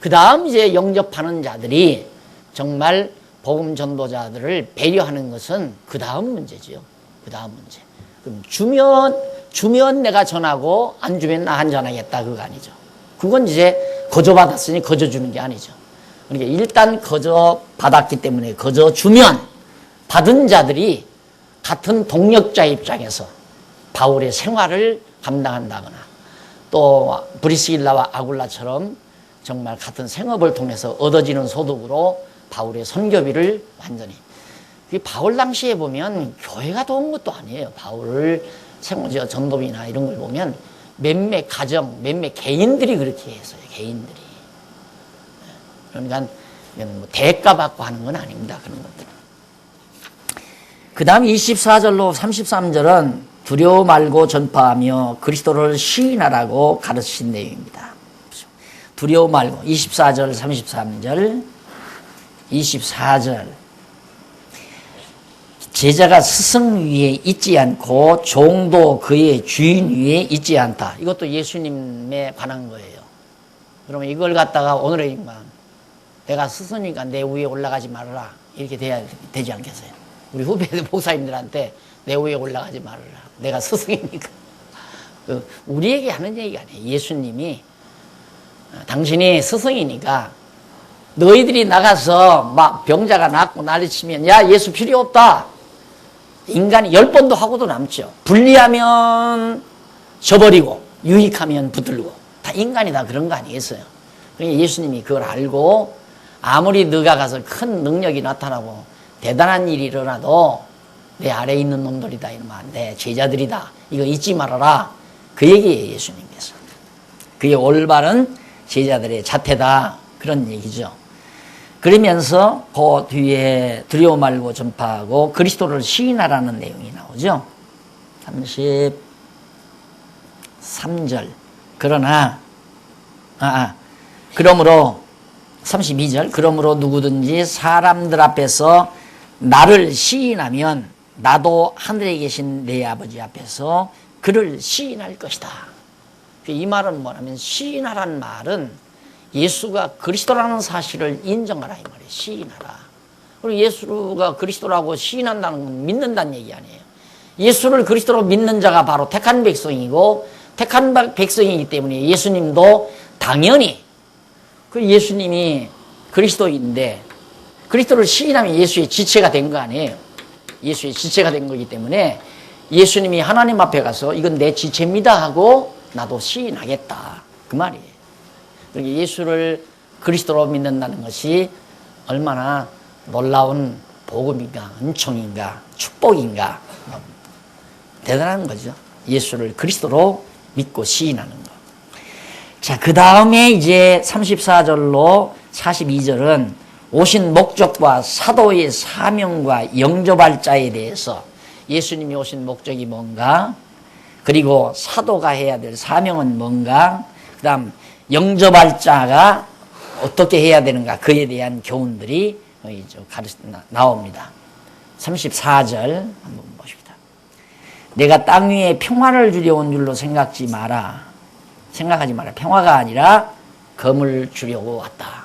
그 다음 이제 영접하는 자들이 정말 복음 전도자들을 배려하는 것은 그 다음 문제죠. 그 다음 문제. 그럼 주면 내가 전하고 안 주면 나 안 전하겠다 그거 아니죠. 그건 이제 거저받았으니 거저 주는 게 아니죠. 그러니까 일단 거저 받았기 때문에 거저 주면 받은 자들이 같은 동력자 입장에서 바울의 생활을 감당한다거나 또 브리스길라와 아굴라처럼 정말 같은 생업을 통해서 얻어지는 소득으로 바울의 선교비를 완전히. 바울 당시에 보면 교회가 도운 것도 아니에요. 바울을 전도비나 이런 걸 보면 몇몇 가정, 몇몇 개인들이 그렇게 했어요. 개인들이. 그러니까 뭐 대가 받고 하는 건 아닙니다. 그런 것들은. 그 다음 24절로 33절은 두려워 말고 전파하며 그리스도를 시인하라고 가르친 내용입니다. 두려워 말고 24절, 33절, 24절. 제자가 스승 위에 있지 않고 종도 그의 주인 위에 있지 않다. 이것도 예수님에 관한 거예요. 그러면 이걸 갖다가 오늘의 인간, 내가 스승이니까 내 위에 올라가지 말아라. 이렇게 되지 않겠어요? 우리 후배 목사님들한테 내 위에 올라가지 말아라. 내가 스승이니까. 우리에게 하는 얘기가 아니에요. 예수님이 당신이 스승이니까 너희들이 나가서 막 병자가 낫고 난리치면 야 예수 필요 없다. 인간이 10번도 하고도 남죠. 불리하면 져버리고 유익하면 붙들고 다 인간이 다 그런 거 아니겠어요? 그러니까 예수님이 그걸 알고 아무리 너가 가서 큰 능력이 나타나고 대단한 일이 일어나도 내 아래에 있는 놈들이다 이러면 안 돼. 제자들이다. 이거 잊지 말아라. 그 얘기예요. 예수님께서. 그게 올바른 제자들의 자태다. 그런 얘기죠. 그러면서 그 뒤에 두려워 말고 전파하고 그리스도를 시인하라는 내용이 나오죠. 33절. 그러나 그러므로 32절. 그러므로 누구든지 사람들 앞에서 나를 시인하면 나도 하늘에 계신 내 아버지 앞에서 그를 시인할 것이다. 이 말은 뭐냐면 시인하라는 말은 예수가 그리스도라는 사실을 인정하라 이 말이에요. 시인하라. 그리고 예수가 그리스도라고 시인한다는 건 믿는다는 얘기 아니에요. 예수를 그리스도로 믿는 자가 바로 택한 백성이고 택한 백성이기 때문에 예수님도 당연히 그 예수님이 그리스도인데 그리스도를 시인하면 예수의 지체가 된 거 아니에요. 예수의 지체가 된 거기 때문에 예수님이 하나님 앞에 가서 이건 내 지체입니다 하고 나도 시인하겠다. 그 말이에요. 그러니까 예수를 그리스도로 믿는다는 것이 얼마나 놀라운 복음인가, 은총인가, 축복인가. 대단한 거죠. 예수를 그리스도로 믿고 시인하는 것. 자, 그 다음에 이제 34절로 42절은 오신 목적과 사도의 사명과 영접할 자에 대해서 예수님이 오신 목적이 뭔가, 그리고 사도가 해야 될 사명은 뭔가, 그 다음 영접할 자가 어떻게 해야 되는가, 그에 대한 교훈들이 나옵니다. 34절 한번 보십니다. 내가 땅 위에 평화를 주려 온 줄로 생각하지 마라. 평화가 아니라 검을 주려고 왔다.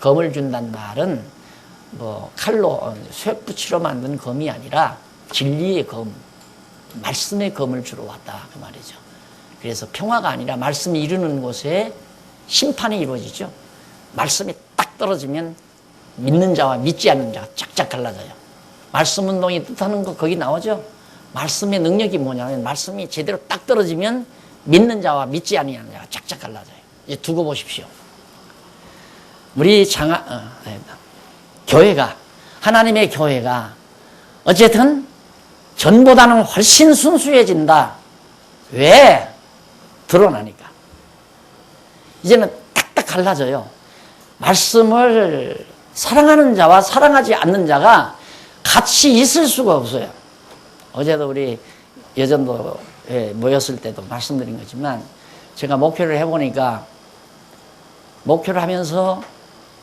검을 준다는 말은 뭐 칼로 쇠 붙이러 만든 검이 아니라 진리의 검, 말씀의 검을 주러 왔다 그 말이죠. 그래서 평화가 아니라 말씀이 이르는 곳에 심판이 이루어지죠. 말씀이 딱 떨어지면 믿는 자와 믿지 않는 자가 쫙쫙 갈라져요. 말씀 운동이 뜻하는 거 거기 나오죠. 말씀의 능력이 뭐냐면 말씀이 제대로 딱 떨어지면 믿는 자와 믿지 않는 자가 쫙쫙 갈라져요. 이제 두고 보십시오. 우리 교회가, 하나님의 교회가 어쨌든 전보다는 훨씬 순수해진다. 왜? 드러나니까. 이제는 딱딱 갈라져요. 말씀을 사랑하는 자와 사랑하지 않는 자가 같이 있을 수가 없어요. 어제도 우리 여전도에 모였을 때도 말씀드린 거지만 제가 목회를 해보니까 목회를 하면서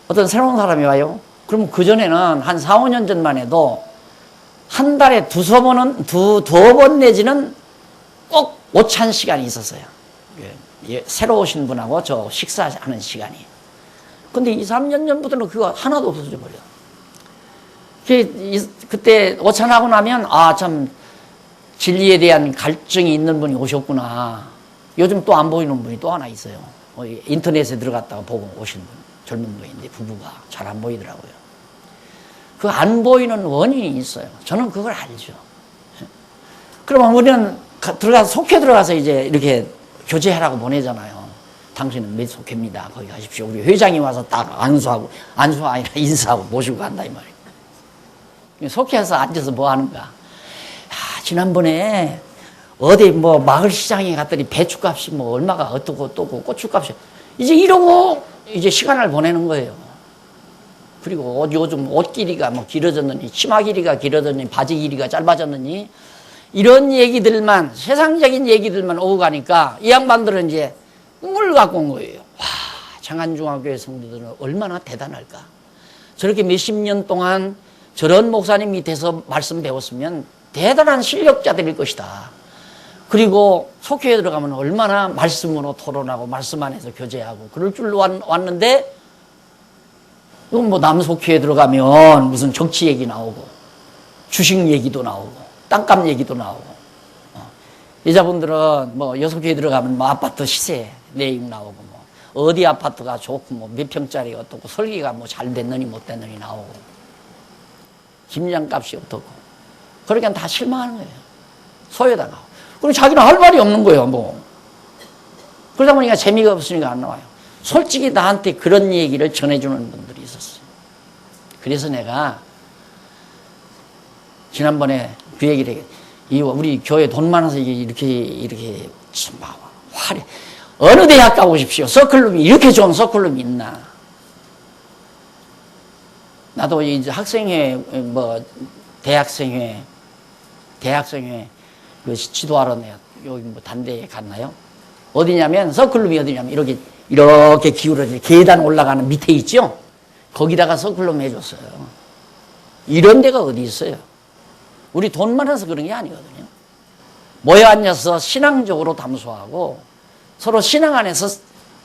어떤 새로운 사람이 와요. 그럼 그전에는 한 4, 5년 전만 해도 한 달에 두어 번 내지는 꼭 오찬 시간이 있었어요. 새로 오신 분하고 저 식사하는 시간이. 근데 2, 3년 전부터는 그거 하나도 없어져 버려. 그때 오찬하고 나면 참 진리에 대한 갈증이 있는 분이 오셨구나. 요즘 또 안 보이는 분이 또 하나 있어요. 인터넷에 들어갔다가 보고 오신 분, 젊은 분인데 부부가 잘 안 보이더라고요. 그 안 보이는 원인이 있어요. 저는 그걸 알죠. 그러면 우리는 속해 들어가서 이제 이렇게 교제하라고 보내잖아요. 당신은 몇 속해입니다. 거기 가십시오. 우리 회장이 와서 딱 안수가 아니라 인사하고 모시고 간다 이 말이에요. 속해서 앉아서 뭐 하는가? 지난번에 어디 뭐 마을 시장에 갔더니 배추값이 뭐 얼마가 어떻고 고추값이 이제 이러고 이제 시간을 보내는 거예요. 그리고 요즘 옷 길이가 뭐 길어졌느니 치마 길이가 길어졌느니 바지 길이가 짧아졌느니 이런 얘기들만 세상적인 얘기들만 오고 가니까 이 양반들은 이제 꿈을 갖고 온 거예요. 와, 장안중앙교회 성도들은 얼마나 대단할까. 저렇게 몇십 년 동안 저런 목사님 밑에서 말씀 배웠으면 대단한 실력자들일 것이다. 그리고 속회에 들어가면 얼마나 말씀으로 토론하고 말씀 안에서 교제하고 그럴 줄로 왔는데 이건 뭐 남속회에 들어가면 무슨 정치 얘기 나오고 주식 얘기도 나오고 땅값 얘기도 나오고 여자분들은 뭐 여속회에 들어가면 뭐 아파트 시세 내용 나오고 뭐 어디 아파트가 좋고 뭐 몇 평짜리 어떻고 설계가 뭐 잘 됐느니 못 됐느니 나오고 김장값이 어떻고 그러니까 다 실망하는 거예요. 소외당하고. 그리고 자기는 할 말이 없는 거예요, 뭐. 그러다 보니까 재미가 없으니까 안 나와요. 솔직히 나한테 그런 얘기를 전해주는 분들이 있었어요. 그래서 내가 지난번에 그 얘기를 우리 교회 돈 많아서 이렇게 참 화려. 어느 대학 가보십시오. 서클룸이 이렇게 좋은 서클룸이 있나. 나도 이제 학생회, 대학생회 그 지도하러 내가 여기 뭐 단대에 갔나요? 어디냐면 서클룸이 어디냐면 이렇게 기울어져 계단 올라가는 밑에 있죠? 거기다가 서클룸 해줬어요. 이런 데가 어디 있어요? 우리 돈 많아서 그런 게 아니거든요. 모여 앉아서 신앙적으로 담소하고 서로 신앙 안에서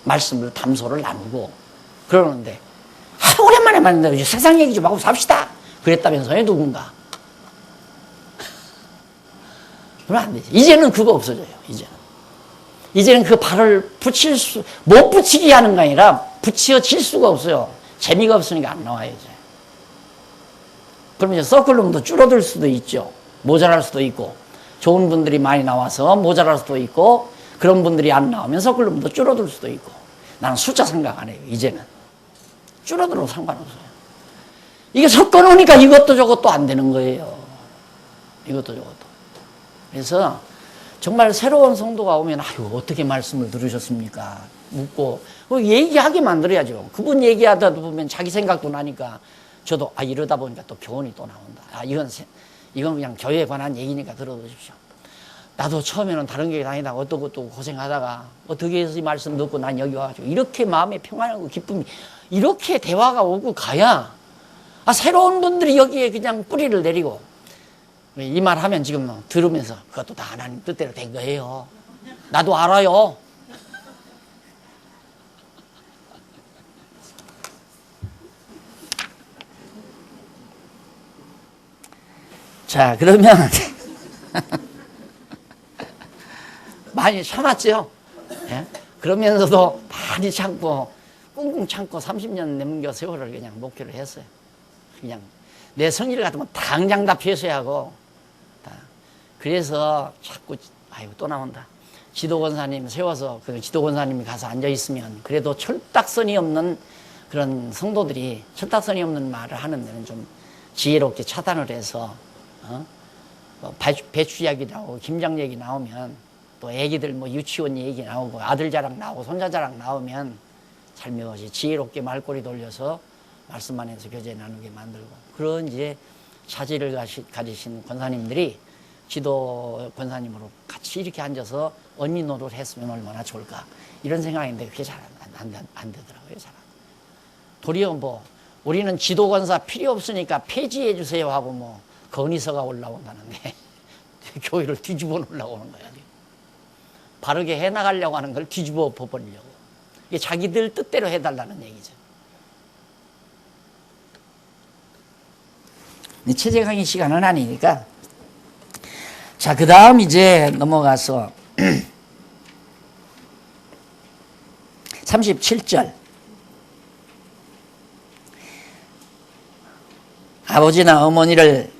말씀을 담소를 나누고 그러는데 오랜만에 만난다고 세상 얘기 좀 하고 삽시다. 그랬다면서요, 누군가. 그러면 안 되지. 이제는 그거 없어져요, 이제는 그 발을 못 붙이게 하는 게 아니라 붙여질 수가 없어요. 재미가 없으니까 안 나와요, 이제. 그러면 이제 서클룸도 줄어들 수도 있죠. 모자랄 수도 있고, 좋은 분들이 많이 나와서 모자랄 수도 있고, 그런 분들이 안 나오면 서클룸도 줄어들 수도 있고. 나는 숫자 생각 안 해요, 이제는. 줄어들어도 상관없어요. 이게 섞어놓으니까 이것도 저것도 안 되는 거예요. 이것도 저것도. 그래서 정말 새로운 성도가 오면 어떻게 말씀을 들으셨습니까? 묻고 얘기하게 만들어야죠. 그분 얘기하다 보면 자기 생각도 나니까 저도 이러다 보니까 또 교훈이 또 나온다. 이건 그냥 교회에 관한 얘기니까 들어보십시오. 나도 처음에는 다른 교회 다니다가 어떻고 고생하다가 어떻게 해서 이 말씀 듣고 난 여기 와가지고 이렇게 마음에 평안하고 기쁨이 이렇게 대화가 오고 가야 새로운 분들이 여기에 그냥 뿌리를 내리고, 이 말 하면 지금 들으면서 그것도 다 하나님 뜻대로 된 거예요. 나도 알아요. 자, 그러면 많이 참았죠? 예? 그러면서도 많이 참고 꿍꿍 참고 30년 넘겨 세월을 그냥 목표를 했어요. 그냥 내 성질 같으면 당장 다 폐쇄하고, 그래서 자꾸 아이고 또 나온다. 지도권사님 세워서 그 지도권사님이 가서 앉아 있으면 그래도 철딱선이 없는 그런 성도들이 철딱선이 없는 말을 하는 데는 좀 지혜롭게 차단을 해서, 뭐 배추 이야기 나오고 김장 얘기 나오면, 또 애기들 뭐 유치원 얘기 나오고 아들 자랑 나오고 손자 자랑 나오면 살며시 지혜롭게 말꼬리 돌려서 말씀만 해서 교제 나누게 만들고, 그런 이제 차지를 가지신 권사님들이 지도 권사님으로 같이 이렇게 앉아서 언니 노릇 했으면 얼마나 좋을까, 이런 생각인데 그게 잘 안 되더라고요. 잘. 도리어 뭐 우리는 지도 권사 필요 없으니까 폐지해 주세요 하고 뭐 건의서가 올라온다는데 교회를 뒤집어 놓으려고 하는 거야. 바르게 해나가려고 하는 걸 뒤집어 버리려고. 이게 자기들 뜻대로 해달라는 얘기죠. 체제 강의 시간은 아니니까. 자, 그 다음 이제 넘어가서 37절. 아버지나 어머니를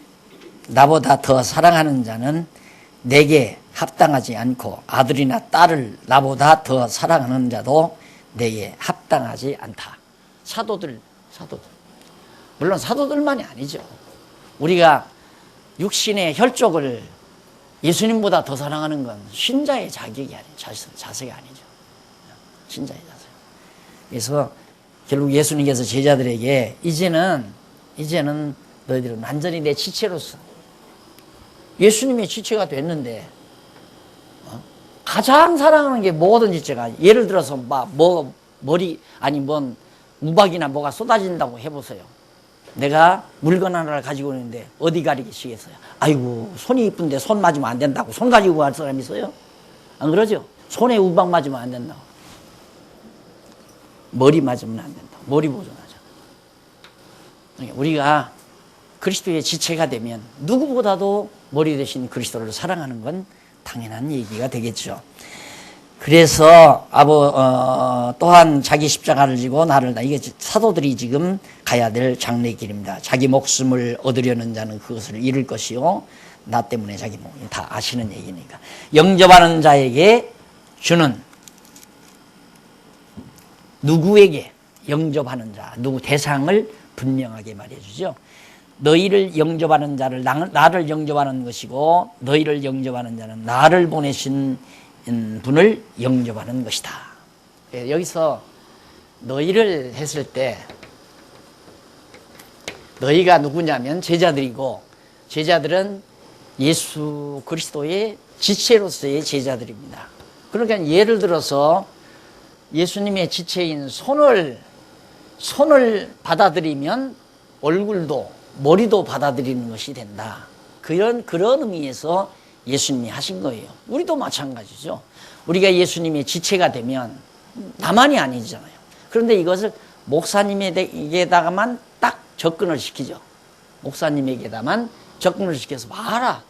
나보다 더 사랑하는 자는 내게 합당하지 않고, 아들이나 딸을 나보다 더 사랑하는 자도 내게 합당하지 않다. 사도들. 물론 사도들만이 아니죠. 우리가 육신의 혈족을 예수님보다 더 사랑하는 건 신자의 자격이 아니에요. 자세가 아니죠. 신자의 자세. 그래서 결국 예수님께서 제자들에게 이제는 너희들은 완전히 내 지체로서, 예수님의 지체가 됐는데, 가장 사랑하는 게 모든 지체가, 예를 들어서 머리 아니 뭔 우박이나 뭐가 쏟아진다고 해보세요. 내가 물건 하나를 가지고 있는데 어디 가리시겠어요? 아이고 손이 이쁜데 손 맞으면 안 된다고 손 가지고 갈 사람이 있어요? 안 그러죠? 손에 우박 맞으면 안 된다고. 머리 맞으면 안 된다고. 머리 보존하자. 우리가 그리스도의 지체가 되면 누구보다도 머리 대신 그리스도를 사랑하는 건 당연한 얘기가 되겠죠. 그래서 또한 자기 십자가를 지고 나를 이게 사도들이 지금 가야 될 장래의 길입니다. 자기 목숨을 얻으려는 자는 그것을 잃을 것이요, 나 때문에 자기 목숨, 다 아시는 얘기니까. 영접하는 자에게 주는, 누구에게? 영접하는 자, 누구 대상을 분명하게 말해주죠. 너희를 영접하는 자를 나를 영접하는 것이고, 너희를 영접하는 자는 나를 보내신 분을 영접하는 것이다. 여기서 너희를 했을 때 너희가 누구냐면 제자들이고, 제자들은 예수 그리스도의 지체로서의 제자들입니다. 그러니까 예를 들어서 예수님의 지체인 손을 받아들이면 얼굴도 머리도 받아들이는 것이 된다. 그런 의미에서 예수님이 하신 거예요. 우리도 마찬가지죠. 우리가 예수님의 지체가 되면 나만이 아니잖아요. 그런데 이것을 목사님에게다가만 딱 접근을 시키죠. 목사님에게다만 접근을 시켜서 봐라.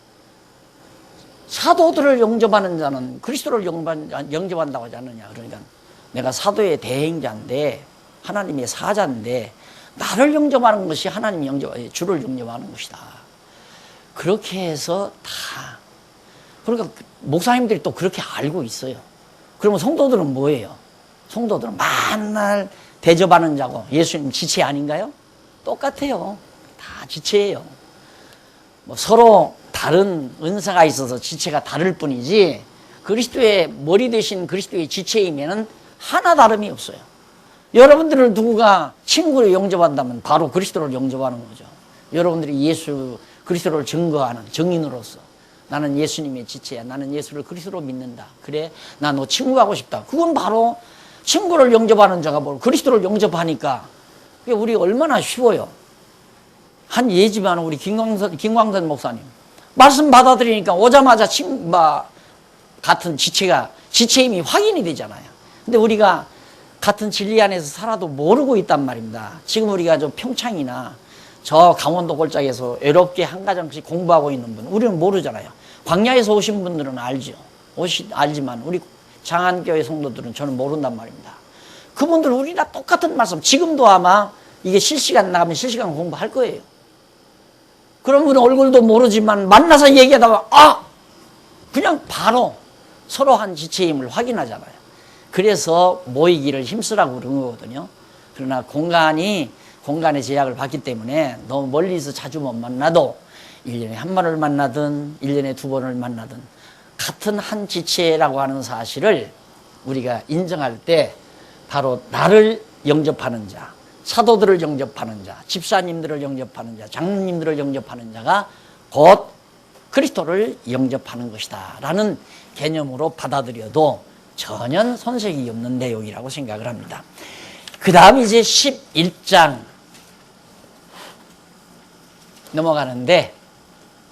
사도들을 영접하는 자는 그리스도를 영접한다고 하지 않느냐. 그러니까 내가 사도의 대행자인데, 하나님의 사자인데, 나를 영접하는 것이 주를 영접하는 것이다. 그렇게 해서 다. 그러니까 목사님들이 또 그렇게 알고 있어요. 그러면 성도들은 뭐예요? 성도들은 만날 대접하는 자고, 예수님 지체 아닌가요? 똑같아요. 다 지체예요. 뭐 서로 다른 은사가 있어서 지체가 다를 뿐이지, 그리스도의 머리 대신 그리스도의 지체이면은 하나 다름이 없어요. 여러분들을 누구가 친구를 영접한다면 바로 그리스도를 영접하는 거죠. 여러분들이 예수 그리스도를 증거하는 증인으로서, 나는 예수님의 지체야, 나는 예수를 그리스도로 믿는다, 그래 나 너 친구하고 싶다, 그건 바로 친구를 영접하는 자가 바로 그리스도를 영접하니까 그게 우리 얼마나 쉬워요. 한 예지만 우리 김광선 목사님 말씀 받아들이니까 오자마자 같은 지체의 힘이 확인이 되잖아요. 근데 우리가 같은 진리 안에서 살아도 모르고 있단 말입니다. 지금 우리가 저 평창이나 저 강원도 골짜기에서 외롭게 한 가정씩 공부하고 있는 분, 우리는 모르잖아요. 광야에서 오신 분들은 알지만 우리 장안교회 성도들은 저는 모른단 말입니다. 그분들 우리랑 똑같은 말씀, 지금도 아마 이게 실시간 나가면 실시간 공부할 거예요. 그런 분은 얼굴도 모르지만 만나서 얘기하다가 그냥 바로 서로 한 지체의 힘을 확인하잖아요. 그래서 모이기를 힘쓰라고 그런 거거든요. 그러나 공간의 제약을 받기 때문에 너무 멀리서 자주 못 만나도 1년에 한 번을 만나든 1년에 2번을 만나든 같은 한 지체라고 하는 사실을 우리가 인정할 때 바로 나를 영접하는 자, 사도들을 영접하는 자, 집사님들을 영접하는 자, 장로님들을 영접하는 자가 곧 그리스도를 영접하는 것이다 라는 개념으로 받아들여도 전혀 손색이 없는 내용이라고 생각을 합니다. 그 다음 이제 11장 넘어가는데